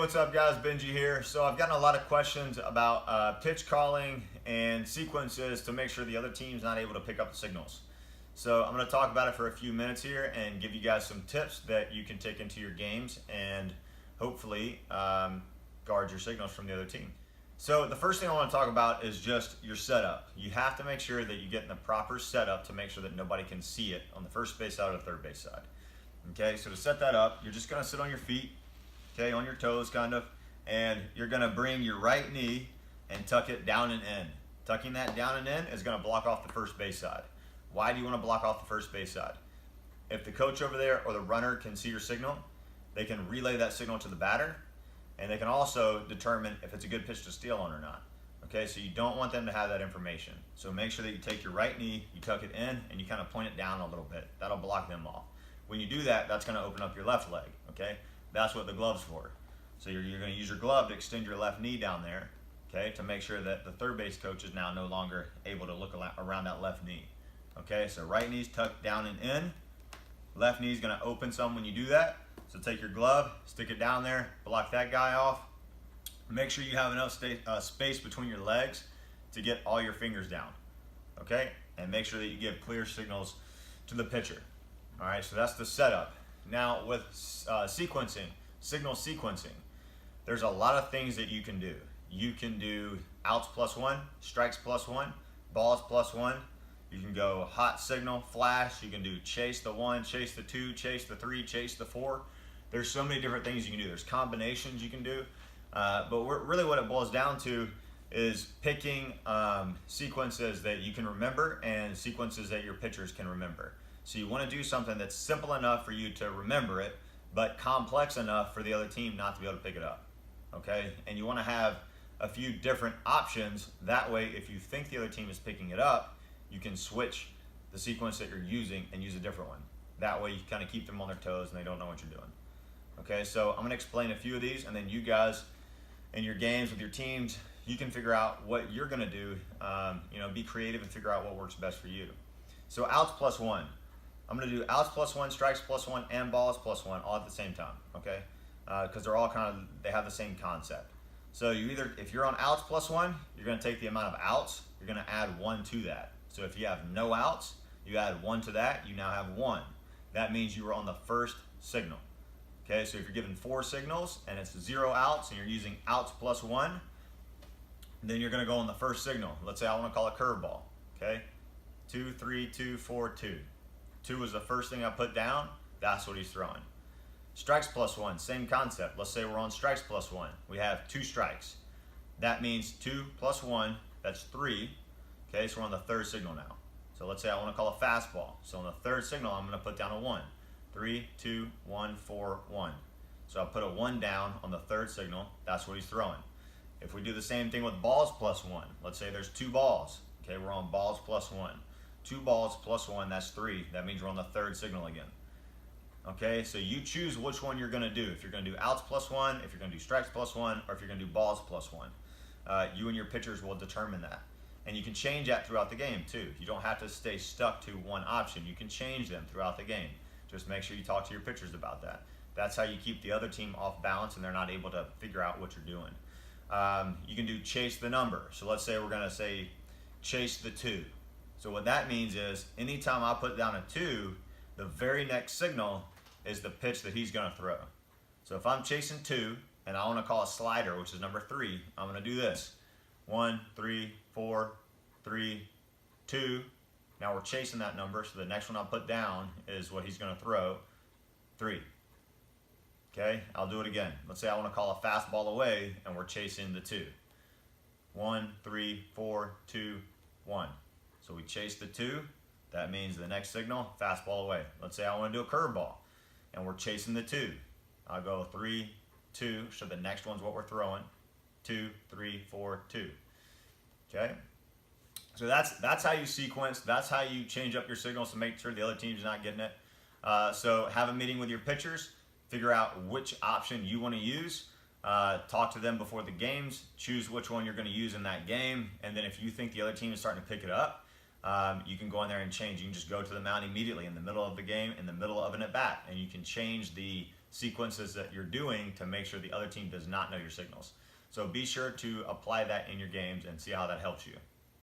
what's up guys? Benji here. So I've gotten a lot of questions about pitch calling and sequences to make sure the other team's not able to pick up the signals. So I'm going to talk about it for a few minutes here and give you guys some tips that you can take into your games and hopefully guard your signals from the other team. So the first thing I want to talk about is just your setup. You have to make sure that you get in the proper setup to make sure that nobody can see it on the first base side or the third base side. Okay, so to set that up, you're just going to sit on your feet, okay, on your toes kind of, and you're going to bring your right knee and tuck it down and in. Tucking that down and in is going to block off the first base side. Why do you want to block off the first base side? If the coach over there or the runner can see your signal, they can relay that signal to the batter, and they can also determine if it's a good pitch to steal on or not. Okay, so you don't want them to have that information. So make sure that you take your right knee, you tuck it in, and you kind of point it down a little bit. That'll block them off. When you do that, that's going to open up your left leg, okay? That's what the glove's for. So you're going to use your glove to extend your left knee down there, okay, to make sure that the third base coach is now no longer able to look around that left knee. Okay, so right knee's tucked down and in. Left knee's going to open some when you do that. So take your glove, stick it down there, block that guy off. Make sure you have enough space between your legs to get all your fingers down, okay? And make sure that you give clear signals to the pitcher. All right, so that's the setup. Now with sequencing, signal sequencing, there's a lot of things that you can do. You can do outs +1, strikes +1, balls +1. You can go hot signal, flash. You can do chase the 1, chase the 2, chase the 3, chase the 4. There's so many different things you can do. There's combinations you can do. But really what it boils down to is picking sequences that you can remember and sequences that your pitchers can remember. So you want to do something that's simple enough for you to remember it, but complex enough for the other team not to be able to pick it up, okay? And you want to have a few different options. That way, if you think the other team is picking it up, you can switch the sequence that you're using and use a different one. That way, you kind of keep them on their toes and they don't know what you're doing. Okay, so I'm going to explain a few of these, and then you guys in your games with your teams, you can figure out what you're going to do. Be creative and figure out what works best for you. So outs +1. I'm going to do outs +1, strikes +1, and balls +1 all at the same time, okay? Because they're all they have the same concept. So if you're on outs +1, you're going to take the amount of outs, you're going to add 1 to that. So if you have no outs, you add 1 to that, you now have 1. That means you were on the first signal. Okay, so if you're given 4 signals and it's 0 outs and you're using outs +1, then you're going to go on the first signal. Let's say I want to call a curveball, okay? 2, 3, 2, 4, 2. 2 was the first thing I put down. That's what he's throwing. Strikes +1, same concept. Let's say we're on strikes +1. We have 2 strikes. That means 2 + 1, that's 3. Okay, so we're on the third signal now. So let's say I want to call a fastball. So on the third signal, I'm going to put down a 1. 3, 2, 1, 4, 1. So I put a 1 down on the third signal. That's what he's throwing. If we do the same thing with balls +1, let's say there's 2 balls. Okay, we're on balls +1. 2 balls +1, that's 3. That means we're on the third signal again. Okay, so you choose which one you're going to do. If you're going to do outs +1, if you're going to do strikes +1, or if you're going to do balls +1. You and your pitchers will determine that. And you can change that throughout the game too. You don't have to stay stuck to one option. You can change them throughout the game. Just make sure you talk to your pitchers about that. That's how you keep the other team off balance and they're not able to figure out what you're doing. You can do chase the number. So let's say we're going to say chase the 2. So what that means is anytime I put down a 2, the very next signal is the pitch that he's going to throw. So if I'm chasing 2 and I want to call a slider, which is number 3, I'm going to do this. 1, 3, 4, 3, 2. Now we're chasing that number, so the next one I'll put down is what he's going to throw, 3. Okay, I'll do it again. Let's say I want to call a fastball away and we're chasing the 2. 1, 3, 4, 2, 1. So we chase the 2. That means the next signal, fastball away. Let's say I want to do a curveball and we're chasing the 2. I'll go 3, 2, so the next one's what we're throwing. 2, 3, 4, 2. Okay? So that's how you sequence. That's how you change up your signals to make sure the other team's not getting it. So have a meeting with your pitchers. Figure out which option you want to use. Talk to them before the games. Choose which one you're going to use in that game. And then if you think the other team is starting to pick it up, you can go in there and change. You can just go to the mound immediately in the middle of the game, in the middle of an at-bat, and you can change the sequences that you're doing to make sure the other team does not know your signals. So be sure to apply that in your games and see how that helps you.